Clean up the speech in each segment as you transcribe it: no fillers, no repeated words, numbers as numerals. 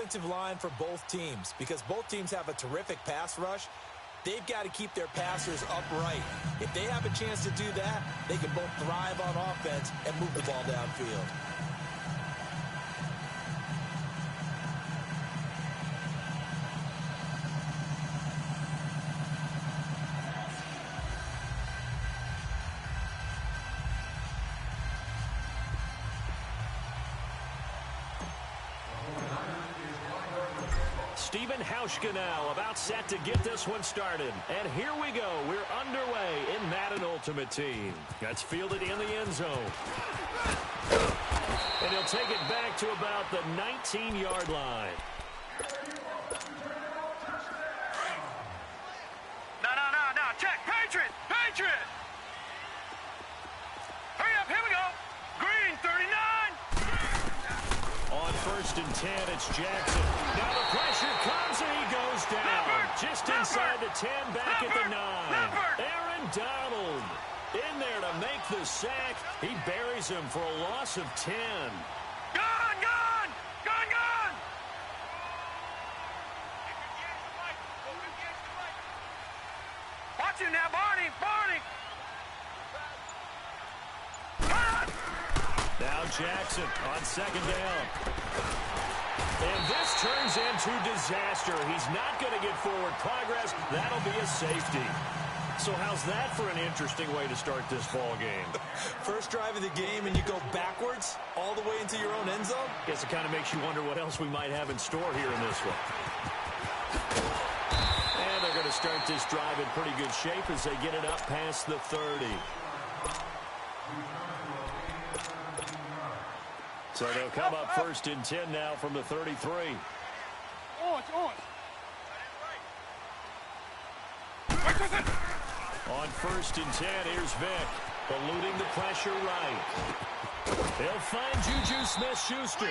offensive line for both teams, because both teams have a terrific pass rush. They've got to keep their passers upright. If they have a chance to do that, they can both thrive on offense and move the ball downfield. Stephen Hauschka now about set to get this one started. And here we go. We're underway in Madden Ultimate Team. That's fielded in the end zone. And he'll take it back to about the 19-yard line. No. Check. Patriot. Hurry up. Here we go. Green, 39. On 1st and 10, it's Jackson. Now the pressure comes and he goes down. Just inside the 10, back at the 9. Aaron Donald in there to make the sack. He buries him for a loss of 10. Gone. Watch him now, Barney. Now Jackson on 2nd down. And this turns into disaster. He's not going to get forward progress. That'll be a safety. So how's that for an interesting way to start this ball game? First drive of the game and you go backwards all the way into your own end zone? Guess it kind of makes you wonder what else we might have in store here in this one. And they're going to start this drive in pretty good shape as they get it up past the 30. So they'll come up 1st and 10 now from the 33. On 1st and 10, here's Vick. Eluding the pressure right. They'll find Juju Smith-Schuster.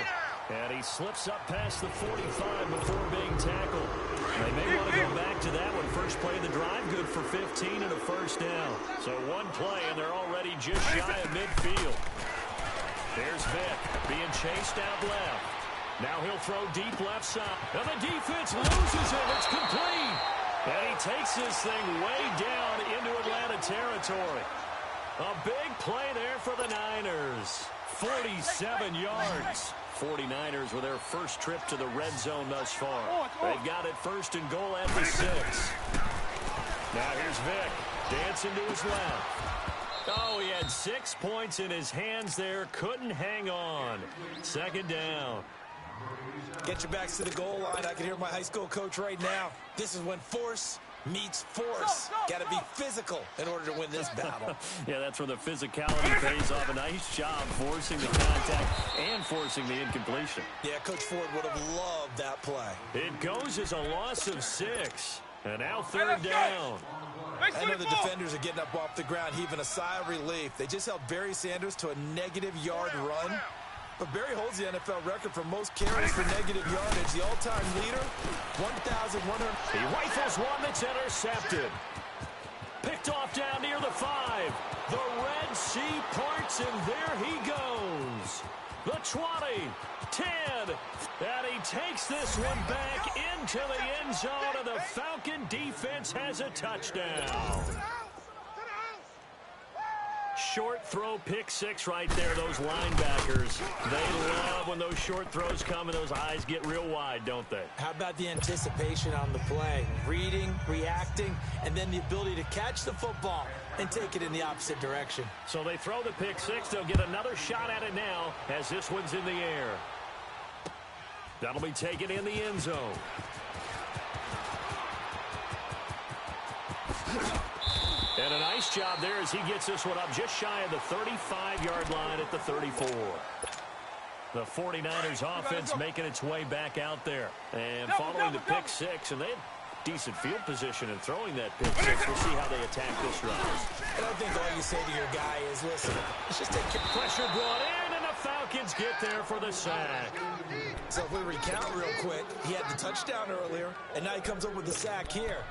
And he slips up past the 45 before being tackled. They may want to go back to that one. First play of the drive, good for 15 and a first down. So one play, and they're already just shy of midfield. There's Vick being chased out left. Now he'll throw deep left side. And the defense loses it. It's complete. And he takes this thing way down into Atlanta territory. A big play there for the Niners. 47 yards. 49ers with their first trip to the red zone thus far. They've got it 1st and goal at the 6. Now here's Vick. Dancing to his left. Oh, he had 6 points in his hands there. Couldn't hang on. 2nd down. Get your backs to the goal line. I can hear my high school coach right now. This is when force meets force. Got to be physical in order to win this battle. Yeah, that's where the physicality pays off. A nice job forcing the contact and forcing the incompletion. Yeah, Coach Ford would have loved that play. It goes as a loss of 6. And now 3rd down. I know the defenders are getting up off the ground, heaving a sigh of relief. They just held Barry Sanders to a -yard run. But Barry holds the NFL record for most carries for negative yardage. The all-time leader, 1,100. He rifles one that's intercepted. Picked off down near the 5. The Red Sea parts, and there he goes. The 20, 10, and he takes this one back into the end zone, and the Falcon defense has a touchdown. Short throw, pick 6 right there. Those linebackers, they love when those short throws come and those eyes get real wide, don't they? How about the anticipation on the play? Reading, reacting, and then the ability to catch the football and take it in the opposite direction. So they throw the pick 6. They'll get another shot at it now as this one's in the air. That'll be taken in the end zone. And a nice job there as he gets this one up just shy of the 35-yard line at the 34. The 49ers offense making its way back out there. And following the pick 6, and they had decent field position in throwing that pick 6. We'll see how they attack this drive. And I think all you say to your guy is, listen, let's just take care. Pressure brought in, and the Falcons get there for the sack. So if we recount real quick, he had the touchdown earlier, and now he comes up with the sack here.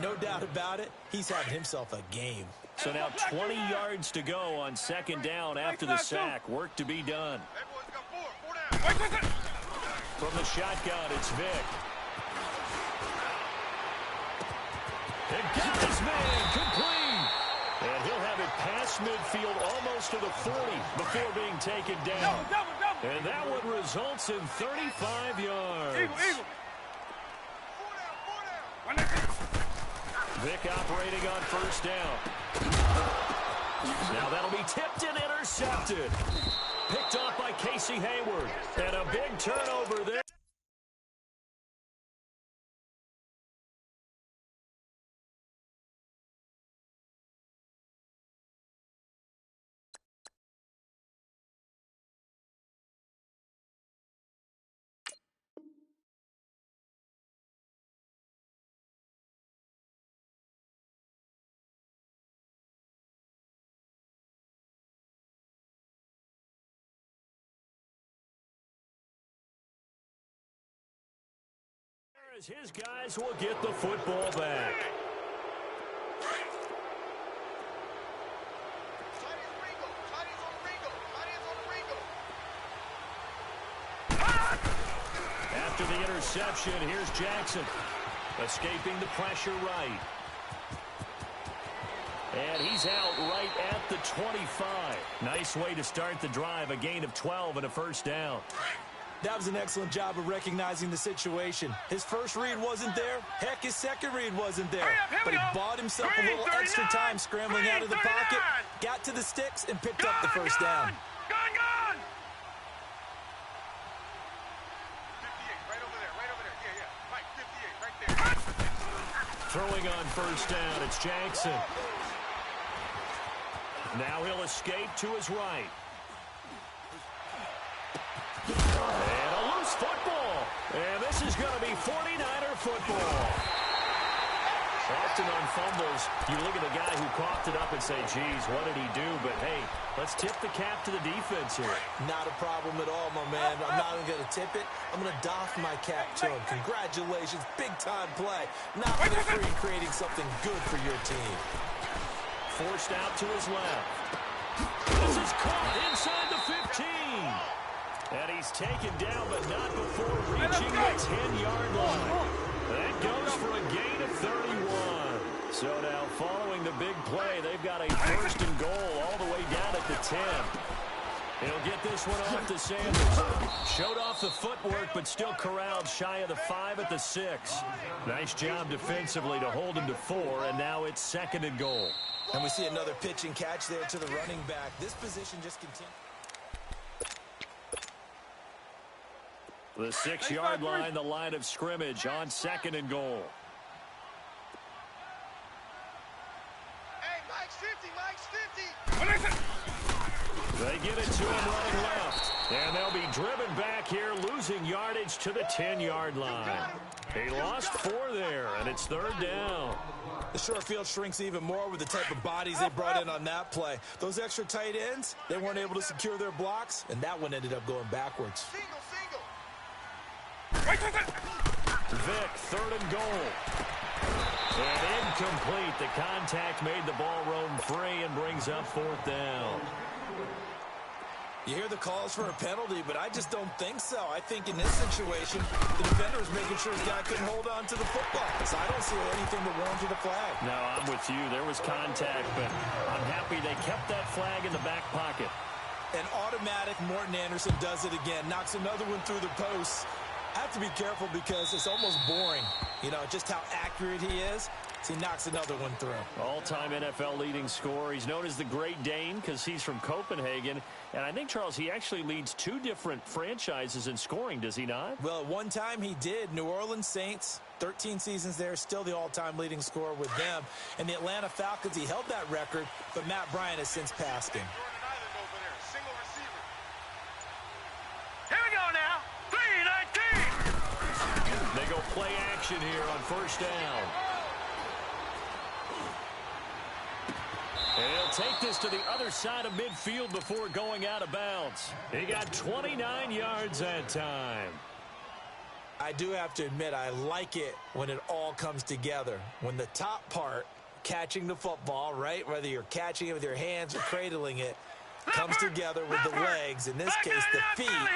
No doubt about it, he's having himself a game. So now 20 yards to go on 2nd down after the sack. Work to be done. From the shotgun, it's Vick. And got his man complete. And he'll have it past midfield almost to the 40 before being taken down. And that one results in 35 yards. Vick operating on first down. Now that'll be tipped and intercepted. Picked off by Casey Hayward. And a big turnover there. As his guys will get the football back. After the interception, here's Jackson. Escaping the pressure right. And he's out right at the 25. Nice way to start the drive. A gain of 12 and a first down. That was an excellent job of recognizing the situation. His first read wasn't there. Heck, his second read wasn't there. But he bought himself a little extra time scrambling out of the pocket, got to the sticks, and picked up the first down. Gone! 58, right over there. Yeah. Mike, 58, right there. Throwing on first down, it's Jackson. Now he'll escape to his right. And a loose football. And this is going to be 49er football. Often on fumbles, you look at the guy who coughed it up and say, geez, what did he do? But, hey, let's tip the cap to the defense here. Not a problem at all, my man. I'm not even going to tip it. I'm going to doff my cap to him. Congratulations. Big-time play. Not for the free, creating something good for your team. Forced out to his left. This is caught inside the 15. And he's taken down, but not before reaching the 10-yard line. That goes for a gain of 31. So now, following the big play, they've got a first and goal all the way down at the 10. He'll get this one off to Sanders. Showed off the footwork, but still corralled shy of the 5 at the 6. Nice job defensively to hold him to 4, and now it's second and goal. And we see another pitch and catch there to the running back. This position just continues. The 6-yard line, the line of scrimmage on second and goal. Hey, Mike's 50. They get it to him running left. And they'll be driven back here, losing yardage to the 10-yard line. He lost 4 there, and it's third down. The short field shrinks even more with the type of bodies they brought in on that play. Those extra tight ends, they weren't able to secure their blocks, and that one ended up going backwards. Single. Vick, third and goal. And incomplete. The contact made the ball roam free and brings up fourth down. You hear the calls for a penalty, but I just don't think so. I think in this situation, the defender was making sure his guy couldn't hold on to the football. So I don't see anything that warranted a flag. No, I'm with you. There was contact, but I'm happy they kept that flag in the back pocket. An automatic Morten Andersen does it again. Knocks another one through the post. I have to be careful because it's almost boring, you know, just how accurate he is. So he knocks another one through. All-time NFL leading scorer. He's known as the Great Dane because he's from Copenhagen. And I think, Charles, he actually leads 2 different franchises in scoring, does he not? Well, at one time he did. New Orleans Saints, 13 seasons there, still the all-time leading scorer with them. And the Atlanta Falcons, he held that record, but Matt Bryant has since passed him. Here we go now. 3-19. They go play action here on first down. And he'll take this to the other side of midfield before going out of bounds. He got 29 yards that time. I do have to admit, I like it when it all comes together. When the top part, catching the football, right, whether you're catching it with your hands or cradling it, comes together with the legs, in this case the feet,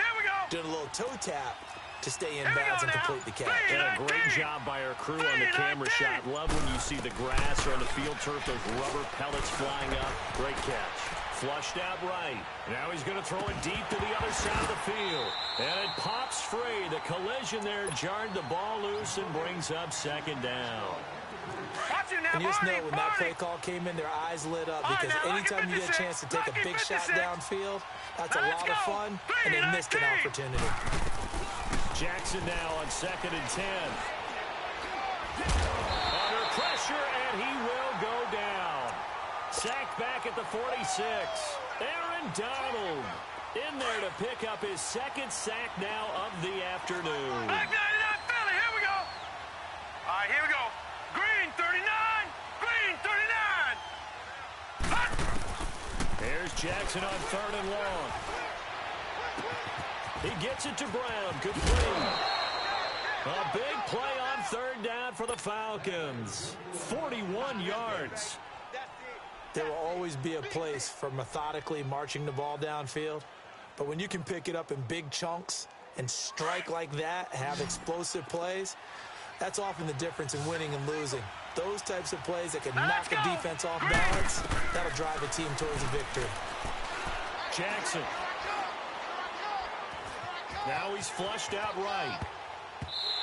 doing a little toe tap. to stay in bounds and complete the catch. And a great job by our crew on the camera shot. Love when you see the grass or on the field turf, those rubber pellets flying up. Great catch. Flushed out right. Now he's going to throw it deep to the other side of the field. And it pops free. The collision there jarred the ball loose and brings up second down. And you just know when that play call came in, their eyes lit up because anytime you get a chance to take a big shot downfield, that's a lot of fun, and they missed an opportunity. Jackson now on 2nd and 10. Under pressure, and he will go down. Sacked back at the 46. Aaron Donald in there to pick up his 2nd sack now of the afternoon. Here we go. All right, here we go. Green 39. Green 39. Here's Jackson on 3rd and long. He gets it to Brown. Complete. A big play on 3rd down for the Falcons. 41 yards. There will always be a place for methodically marching the ball downfield, but when you can pick it up in big chunks and strike like that, have explosive plays, that's often the difference in winning and losing. Those types of plays that can knock a defense off balance, that'll drive a team towards a victory. Jackson. Now he's flushed out right.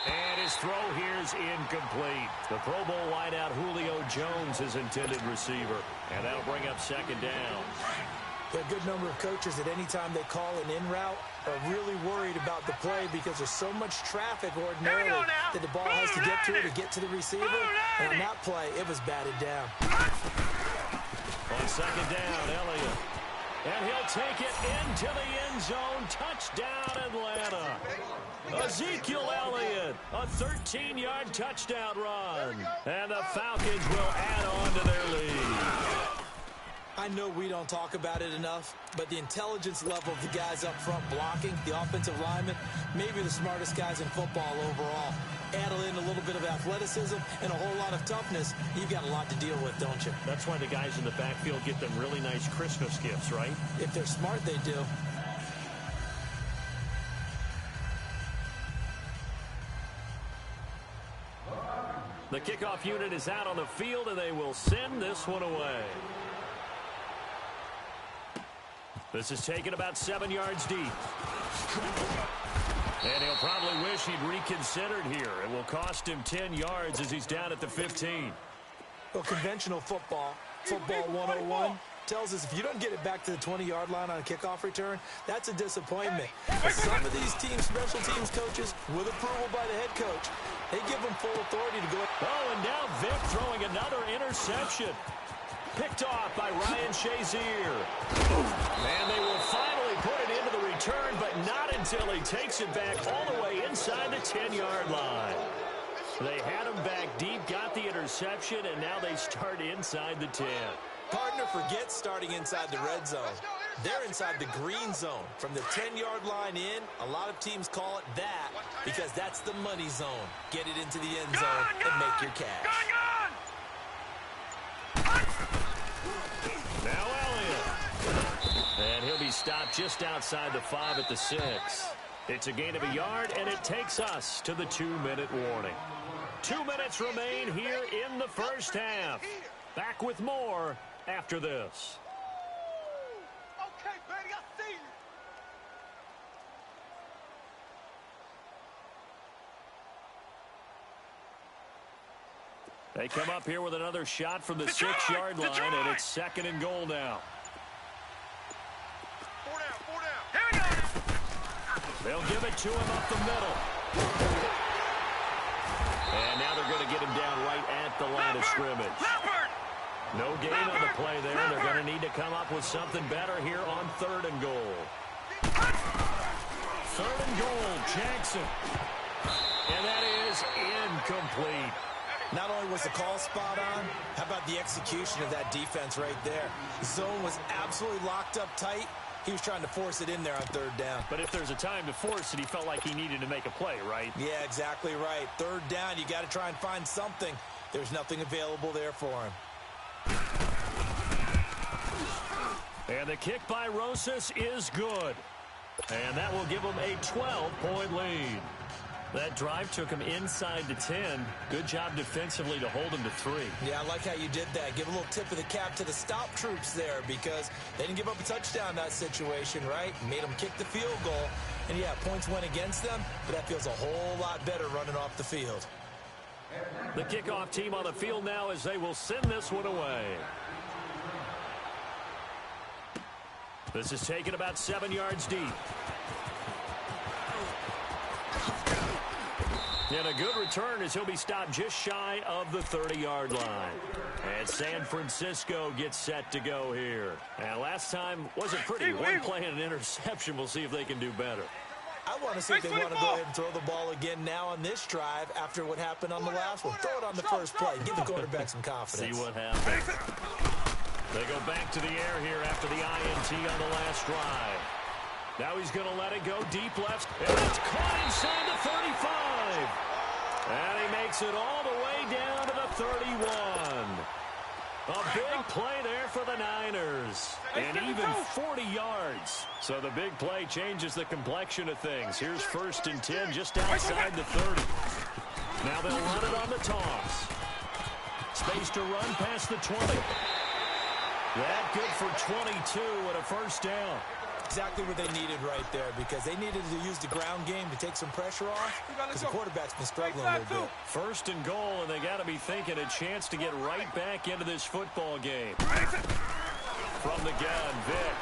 And his throw here is incomplete. The Pro Bowl wideout Julio Jones, his intended receiver. And that'll bring up 2nd down. A good number of coaches at any time they call an in route are really worried about the play because there's so much traffic ordinarily that the ball has to get to to the receiver. And on that play, it was batted down. On 2nd down, Elliott. And he'll take it into the end zone. Touchdown, Atlanta. Ezekiel Elliott, a 13-yard touchdown run. And the Falcons will add on to their lead. I know we don't talk about it enough, but the intelligence level of the guys up front blocking, the offensive linemen, maybe the smartest guys in football overall. Add in a little bit of athleticism and a whole lot of toughness, you've got a lot to deal with, don't you? That's why the guys in the backfield get them really nice Christmas gifts, right? If they're smart, they do. The kickoff unit is out on the field, and they will send this one away. This is taken about 7 yards deep. And he'll probably wish he'd reconsidered here. It will cost him 10 yards as he's down at the 15. Well, conventional football 101, tells us if you don't get it back to the 20-yard line on a kickoff return, that's a disappointment. But some of these teams, special teams coaches, with approval by the head coach, they give them full authority to go. Oh, and now Vic throwing another interception. Picked off by Ryan Shazier. And they will finally put it into the return, but not until he takes it back all the way inside the 10-yard line. They had him back deep, got the interception, and now they start inside the 10. Partner forgets starting inside the red zone. They're inside the green zone. From the 10-yard line in, a lot of teams call it that because that's the money zone. Get it into the end zone and make your cash. Now Elliott. And he'll be stopped just outside the 5 at the 6. It's a gain of a yard, and it takes us to the 2-minute warning. 2 minutes remain here in the first half. Back with more after this. Okay, baby, I see you. They come up here with another shot from the 6-yard line, and it's 2nd and goal now. 4 down. Here we go. They'll give it to him up the middle. And now they're going to get him down right at the line of scrimmage. No gain on the play there. They're going to need to come up with something better here on 3rd and goal. 3rd and goal, Jackson. And that is incomplete. Not only was the call spot on, how about the execution of that defense right there? The zone was absolutely locked up tight. He was trying to force it in there on 3rd down. But if there's a time to force it, he felt like he needed to make a play, right? Yeah, exactly right. 3rd down, you got to try and find something. There's nothing available there for him. And the kick by Rosas is good. And that will give them a 12-point lead. That drive took him inside the 10. Good job defensively to hold him to 3. Yeah, I like how you did that. Give a little tip of the cap to the stop troops there because they didn't give up a touchdown in that situation, right? Made them kick the field goal. And, yeah, points went against them, but that feels a whole lot better running off the field. The kickoff team on the field now as they will send this one away. This is taken about 7 yards deep. And a good return as he'll be stopped just shy of the 30-yard line. And San Francisco gets set to go here. And last time wasn't pretty. One play and an interception. We'll see if they can do better. I want to see if they want to go ahead and throw the ball again now on this drive after what happened on the last one. Throw it on the first play. Give the quarterback some confidence. See what happens. They go back to the air here after the INT on the last drive. Now he's going to let it go deep left. And it's caught inside the 35. And he makes it all the way down to the 31. A big play there for the Niners. And even 40 yards. So the big play changes the complexion of things. Here's 1st and 10 just outside the 30. Now they'll run it on the toss. Space to run past the 20. That good for 22 and a first down. Exactly what they needed right there because they needed to use the ground game to take some pressure off because the quarterback's been struggling a little bit. 1st and goal, and they got to be thinking a chance to get right back into this football game. From the gun, Vick.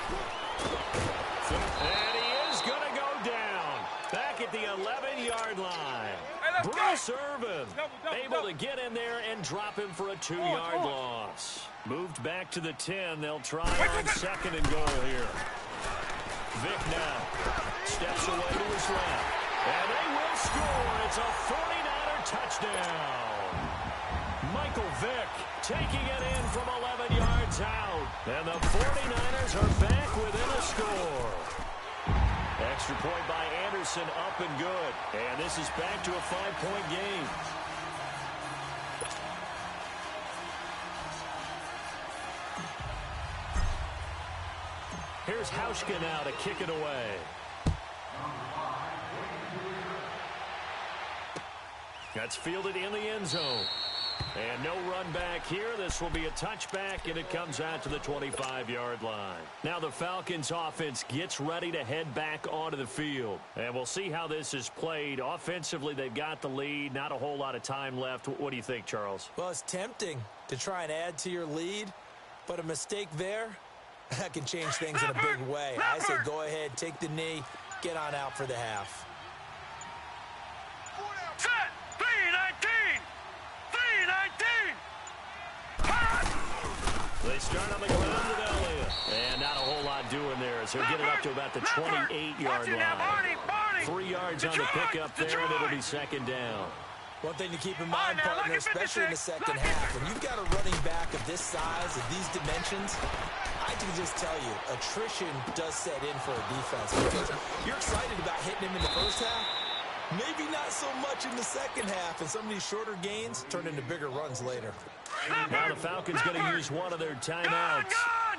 And he is going to go down. Back at the 11-yard line. Bruce Irvin able to get in there and drop him for a 2-yard loss. Moved back to the 10. They'll try on 2nd and goal here. Vick now steps away to his left. And they will score. It's a 49er touchdown. Michael Vick taking it in from 11 yards out. And the 49ers are back within a score. Extra point by Anderson, up and good. And this is back to a 5-point game. Here's Hauschka now to kick it away. That's fielded in the end zone. And no run back here. This will be a touchback, and it comes out to the 25-yard line. Now the Falcons offense gets ready to head back onto the field. And we'll see how this is played. Offensively, they've got the lead. Not a whole lot of time left. What do you think, Charles? Well, it's tempting to try and add to your lead, but a mistake there, that can change things in a big way. I say go ahead, take the knee, get on out for the half. Set! 3-19! 3-19! They start on the ground with Elliott. And not a whole lot doing there as he'll get it up to about the 28-yard line. 3 yards on the pickup there, and it'll be 2nd down. One thing to keep in mind, partner, especially in the second half, when you've got a running back of this size, of these dimensions, I can just tell you, attrition does set in for a defense because you're excited about hitting him in the first half, maybe not so much in the second half, and some of these shorter gains turn into bigger runs later. Now the Falcons going to use one of their timeouts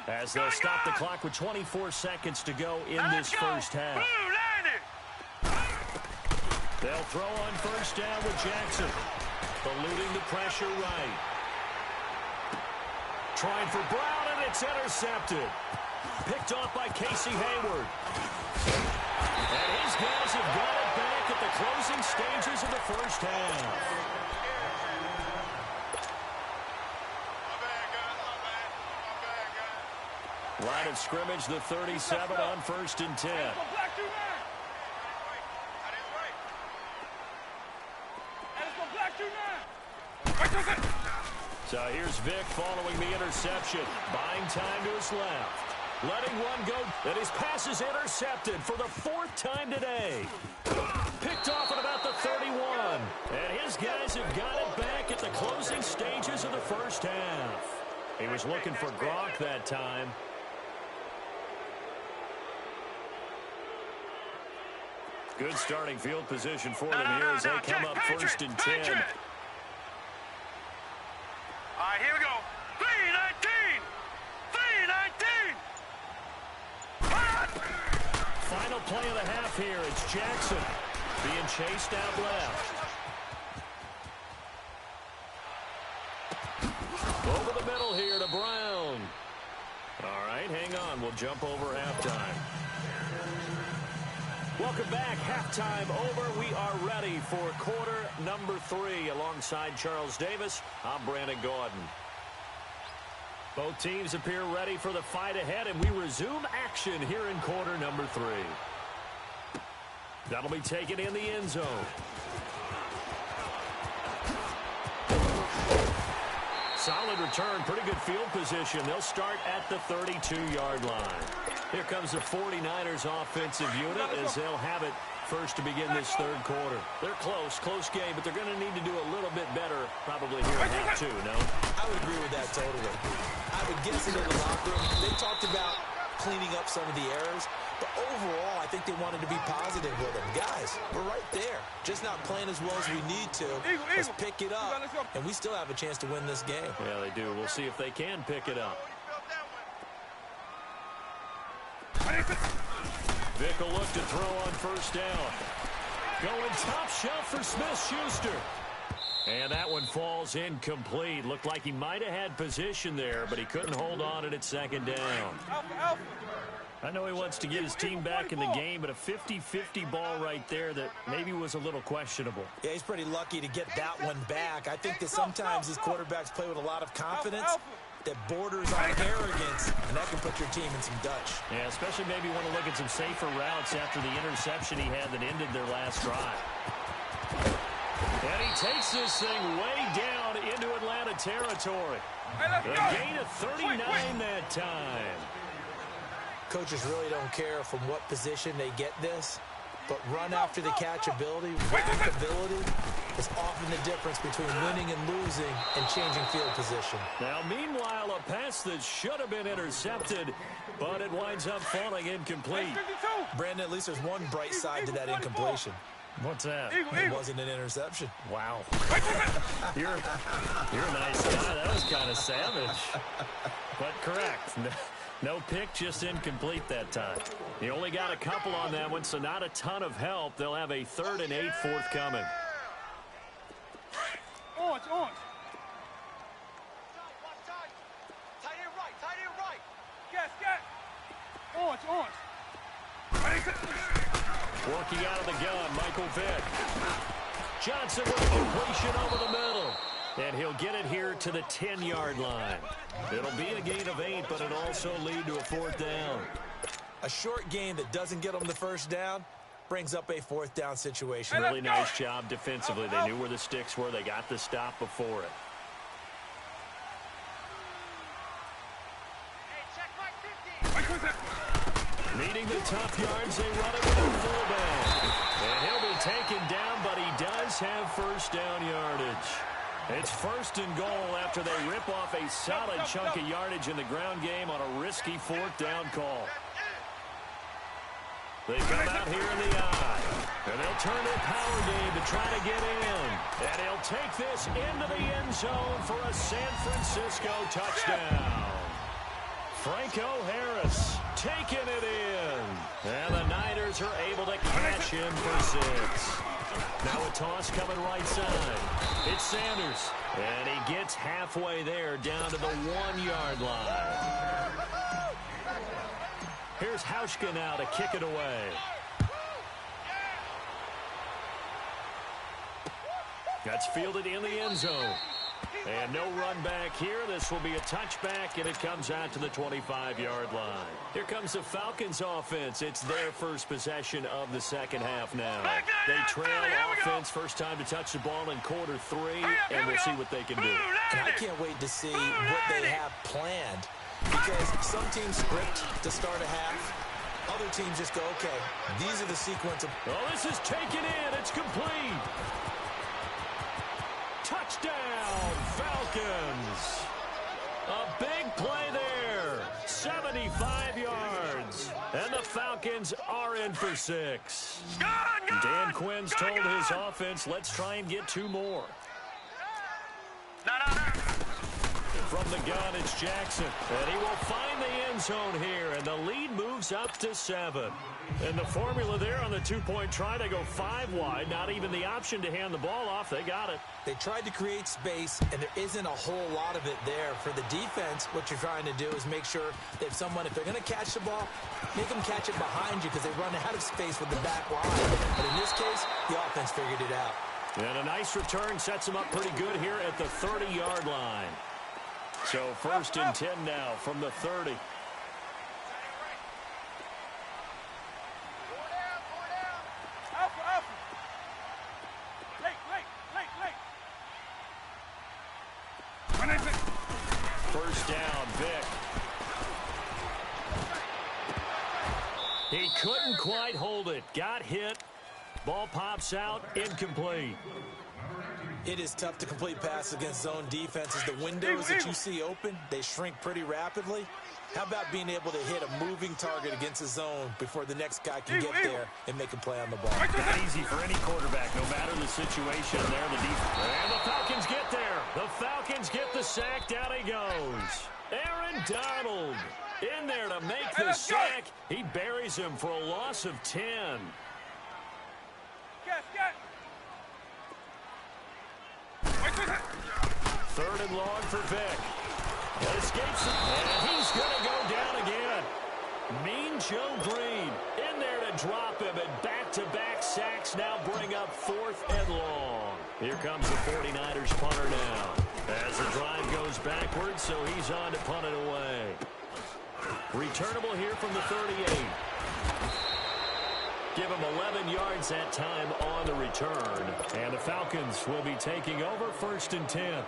as they'll stop the clock with 24 seconds to go in this first half. They'll throw on 1st down with Jackson. Eluding the pressure right. Trying for Brown, and it's intercepted. Picked off by Casey Hayward. And his guys have got it back at the closing stages of the first half. Line of scrimmage, the 37 on 1st and 10. So here's Vick following the interception. Buying time to his left. Letting one go. And his pass is intercepted for the 4th time today. Picked off at about the 31. And his guys have got it back at the closing stages of the first half. He was looking for Gronk that time. Good starting field position for them here as they come up 1st and 10. All right, here we go. 3-19! 3-19! final play of the half here. It's Jackson being chased out left. Over the middle here to Brown. All right, hang on. We'll jump over halftime. Welcome back. Halftime over. We are ready for quarter number 3. Alongside Charles Davis, I'm Brandon Gaudin. Both teams appear ready for the fight ahead, and we resume action here in quarter number 3. That'll be taken in the end zone. Solid return, pretty good field position. They'll start at the 32-yard line. Here comes the 49ers offensive unit as they'll have it first to begin this third quarter. They're close game, but they're going to need to do a little bit better probably here in half 2, no? I would agree with that totally. I would guess in the locker room, they talked about cleaning up some of the errors, but overall, I think they wanted to be positive with them. Guys, we're right there. Just not playing as well as we need to. Let's pick it up, and we still have a chance to win this game. Yeah, they do. We'll see if they can pick it up. Vick will look to throw on first down. Going top shelf for Smith-Schuster. And that one falls incomplete. Looked like he might have had position there, but he couldn't hold on at second down. I know he wants to get his team back in the game, but a 50-50 ball right there that maybe was a little questionable. Yeah, he's pretty lucky to get that one back. I think that sometimes these quarterbacks play with a lot of confidence that borders on arrogance, and that can put your team in some Dutch. Yeah, especially maybe want to look at some safer routes after the interception he had that ended their last drive. And he takes this thing way down into Atlanta territory. A gain of 39 that time. Coaches really don't care from what position they get this, but run after the catch ability, rackability is often the difference between winning and losing and changing field position. Now, meanwhile, a pass that should have been intercepted, but it winds up falling incomplete. Brandon, at least there's one bright side to that incompletion. What's that? It wasn't an interception. Wow. You're a nice guy. That was kind of savage. But correct. No pick, just incomplete that time. He only got a couple on that one, so not a ton of help. They'll have a 3rd and 8 forthcoming. Orange. Tight end right. Gas. Orange. Working out of the gun, Michael Vick. Johnson with a completion over the middle. And he'll get it here to the 10-yard line. It'll be a gain of 8, but it'll also lead to a 4th down. A short gain that doesn't get them the first down brings up a 4th down situation. Really nice job defensively. They knew where the sticks were. They got the stop before it. Needing the tough yards, they run it with a fullback. And he'll be taken down, but he does have first down yardage. It's 1st and goal after they rip off a solid chunk of yardage in the ground game on a risky 4th down call. They come out here in the eye, and they'll turn their power game to try to get in. And he'll take this into the end zone for a San Francisco touchdown. Franco Harris taking it in. And the Niners are able to catch him for 6. Now a toss coming right side. It's Sanders. And he gets halfway there down to the 1-yard line. Here's Hauschka now to kick it away. That's fielded in the end zone. And no run back here. This will be a touchback, and it comes out to the 25-yard line. Here comes the Falcons offense. It's their first possession of the second half now. They trail offense, first time to touch the ball in quarter 3, and we'll see what they can do. And I can't wait to see what they have planned, because some teams script to start a half. Other teams just go, okay, these are the sequence of... Oh, this is taken in. It's complete. Touchdown, Falcons. A big play there. 75 yards. And the Falcons are in for 6. Dan Quinn's told his offense, let's try and get 2 more. From the gun, it's Jackson. And he will find the end zone here, and the lead moves up to 7. And the formula there on the two-point try, they go 5 wide. Not even the option to hand the ball off. They got it. They tried to create space, and there isn't a whole lot of it there. For the defense, what you're trying to do is make sure that if they're going to catch the ball, make them catch it behind you because they run out of space with the back line. But in this case, the offense figured it out. And a nice return sets them up pretty good here at the 30-yard line. So 1st and 10 now from the 30. First down, Vic. He couldn't quite hold it. Got hit. Ball pops out. Incomplete. It is tough to complete passes against zone defenses. The windows that you see open, they shrink pretty rapidly. How about being able to hit a moving target against a zone before the next guy can get there and make a play on the ball? Not easy for any quarterback, no matter the situation. There, the defense. And the Falcons get there. The Falcons get the sack. Down he goes. Aaron Donald in there to make the sack. He buries him for a loss of 10. Third and long for Vic. It escapes him, and he's going to go down again. Mean Joe Green in there to drop him, and back-to-back sacks now bring up 4th and long. Here comes the 49ers punter now. As the drive goes backwards, so he's on to punt it away. Returnable here from the 38. Give him 11 yards that time on the return. And the Falcons will be taking over 1st and 10.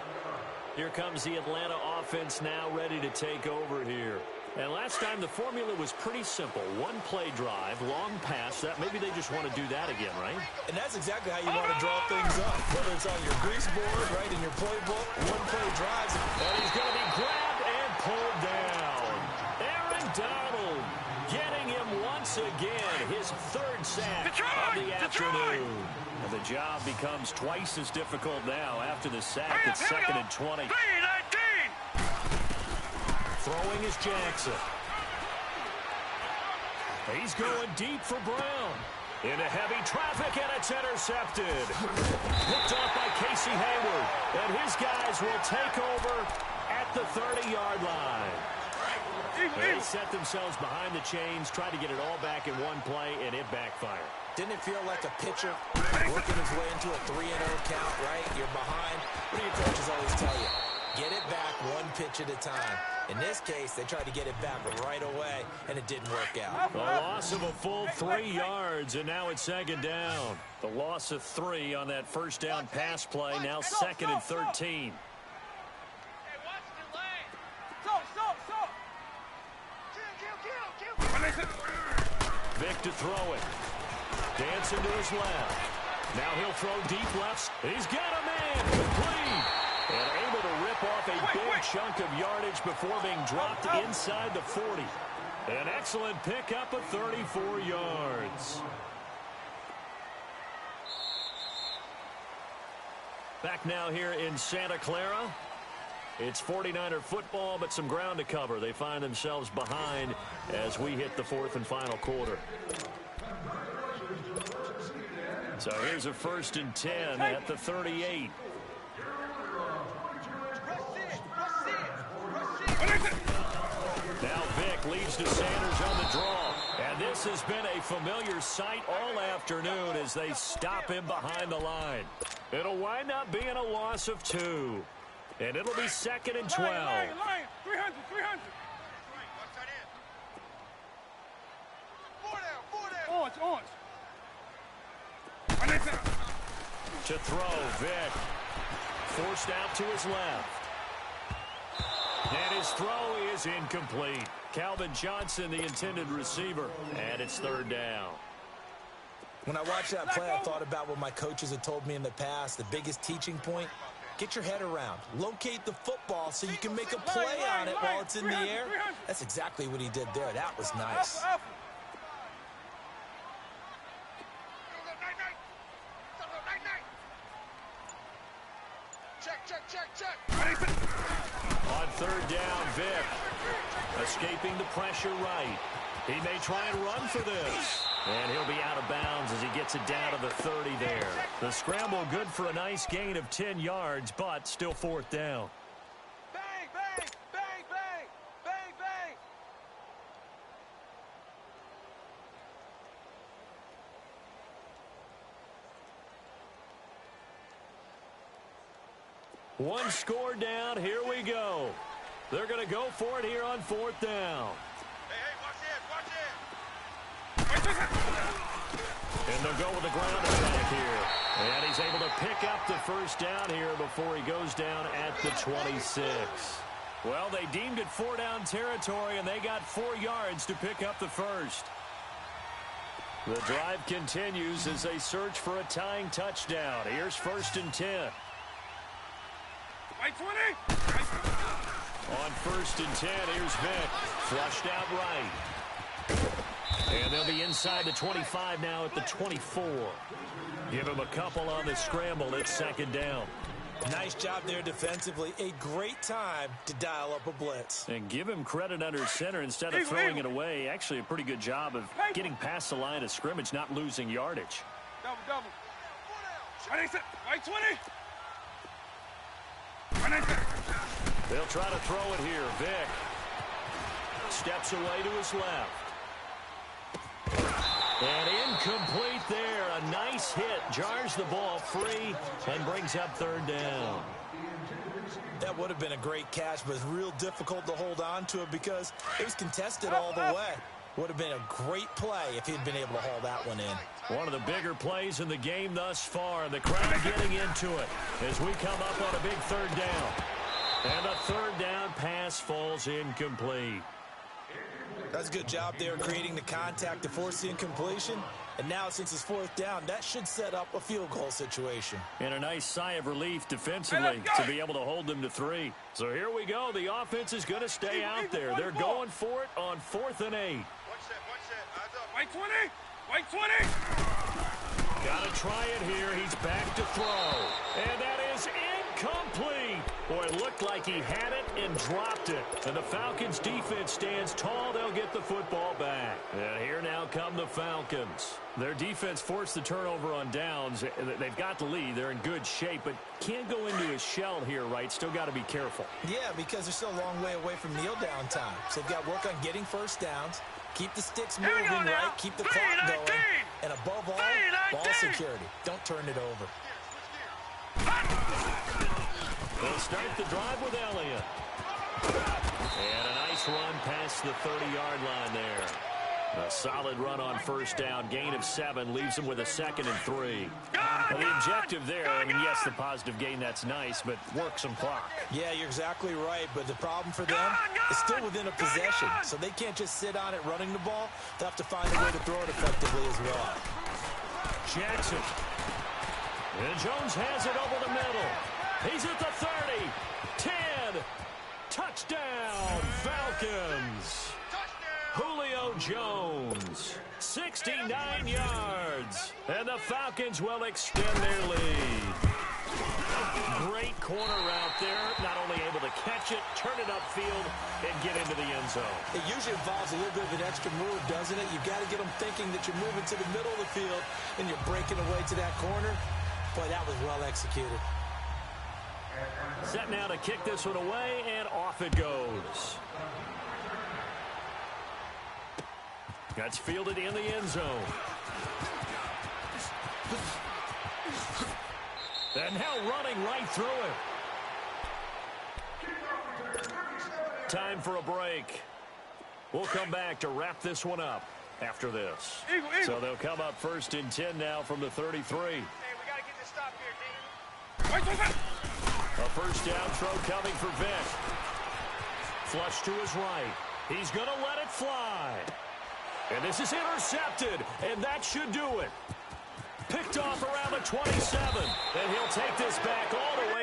Here comes the Atlanta offense now ready to take over here. And last time the formula was pretty simple. One play drive, long pass. That maybe they just want to do that again, right? And that's exactly how you want to draw things up. Whether it's on your grease board, right, in your playbook, one play drives. And he's going to be grabbed and pulled down. Aaron Donald getting him once again. His 3rd sack of the afternoon. And the job becomes twice as difficult now after the sack. It's 2nd and 20. Throwing is Jackson. He's going deep for Brown. Into heavy traffic, and it's intercepted. Picked off by Casey Hayward. And his guys will take over at the 30-yard line. They set themselves behind the chains, tried to get it all back in one play, and it backfired. Didn't it feel like a pitcher working his way into a 3-0 count, right? You're behind. What do your coaches always tell you? Get it back one pitch at a time. In this case, they tried to get it back right away, and it didn't work out. A loss of a full 3 yards, and now it's 2nd down. The loss of 3 on that first down pass play, now 2nd and 13. Vic to throw it. Dancing to his left. Now he'll throw deep left. He's got a man. Complete. And able to rip off a big chunk of yardage before being dropped inside the 40. An excellent pickup of 34 yards. Back now here in Santa Clara. It's 49er football, but some ground to cover. They find themselves behind as we hit the 4th and final quarter. So here's a 1st and 10 at the 38. Now Vic leads to Sanders on the draw. And this has been a familiar sight all afternoon as they stop him behind the line. It'll wind up being a loss of 2. And it'll be 2nd and 12. 300. Orange. To throw, Vic. Forced out to his left. And his throw is incomplete. Calvin Johnson, the intended receiver. And it's 3rd down. When I watched that play, I thought about what my coaches had told me in the past. The biggest teaching point, get your head around. Locate the football so you can make a play on it while it's in the air. That's exactly what he did there. That was nice. On third down, Vick escaping the pressure right. He may try and run for this. And he'll be out of bounds as he gets it down to the 30 there. The scramble good for a nice gain of 10 yards, but still fourth down. Bang, bang, bang, bang, bang, bang. One score down. Here we go. They're going to go for it here on fourth down. Hey, watch this, watch this. And they'll go with the ground attack here. And he's able to pick up the first down here before he goes down at the 26. Well, they deemed it 4-down territory, and they got 4 yards to pick up the first. The drive continues as they search for a tying touchdown. Here's 1st and 10. Right 20. On 1st and 10, here's Vick. Flushed out right. And they'll be inside the 25 now at the 24. Give him a couple on the scramble. It's 2nd down. Nice job there defensively. A great time to dial up a blitz. And give him credit under center instead of throwing it away. Actually, a pretty good job of getting past the line of scrimmage, not losing yardage. Double, double. Right 20. They'll try to throw it here. Vick steps away to his left. And incomplete there. A nice hit. Jars the ball free and brings up 3rd down. That would have been a great catch, but it's real difficult to hold on to it because it was contested all the way. Would have been a great play if he'd been able to haul that one in. One of the bigger plays in the game thus far. The crowd getting into it as we come up on a big 3rd down. And the 3rd down pass falls incomplete. That's a good job there creating the contact to force the incompletion. And now since it's 4th down, that should set up a field goal situation. And a nice sigh of relief defensively to be able to hold them to 3. So here we go. The offense is going to stay out there. They're going for it on 4th and 8. Right 20. Right 20. Got to try it here. He's back to throw. And that is incomplete. Boy, it looked like he had it and dropped it. And the Falcons defense stands tall. They'll get the football back. And here now come the Falcons. Their defense forced the turnover on downs. They've got the lead. They're in good shape, but can't go into a shell here, right? Still got to be careful. Yeah, because they're still a long way away from kneel down time. So they've got to work on getting first downs, keep the sticks moving right, keep the clock going, and above all, ball security. Don't turn it over. They'll start the drive with Elliott. And a nice run past the 30-yard line there. A solid run on first down. Gain of 7 leaves them with a 2nd and 3. Well, the objective there, I mean, yes, the positive gain, that's nice, but work some clock. Yeah, you're exactly right, but the problem for them is still within a possession, so they can't just sit on it running the ball. They'll have to find a way to throw it effectively as well. Jackson. And Jones has it over the middle. He's at the 30. 10. Touchdown, Falcons. Julio Jones, 69 yards, and the Falcons will extend their lead. Great corner route there, not only able to catch it, turn it upfield, and get into the end zone. It usually involves a little bit of an extra move, doesn't it? You've got to get them thinking that you're moving to the middle of the field, and you're breaking away to that corner. Boy, that was well executed. Set now to kick this one away, and off it goes. That's fielded in the end zone. And now running right through it. Time for a break. We'll come back to wrap this one up after this. Eagle. So they'll come up 1st and 10 now from the 33. Hey, we got to get this stop here, Dean. Right. A first down throw coming for Vick. Flush to his right. He's going to let it fly. And this is intercepted, and that should do it. Picked off around the 27, and he'll take this back all the way.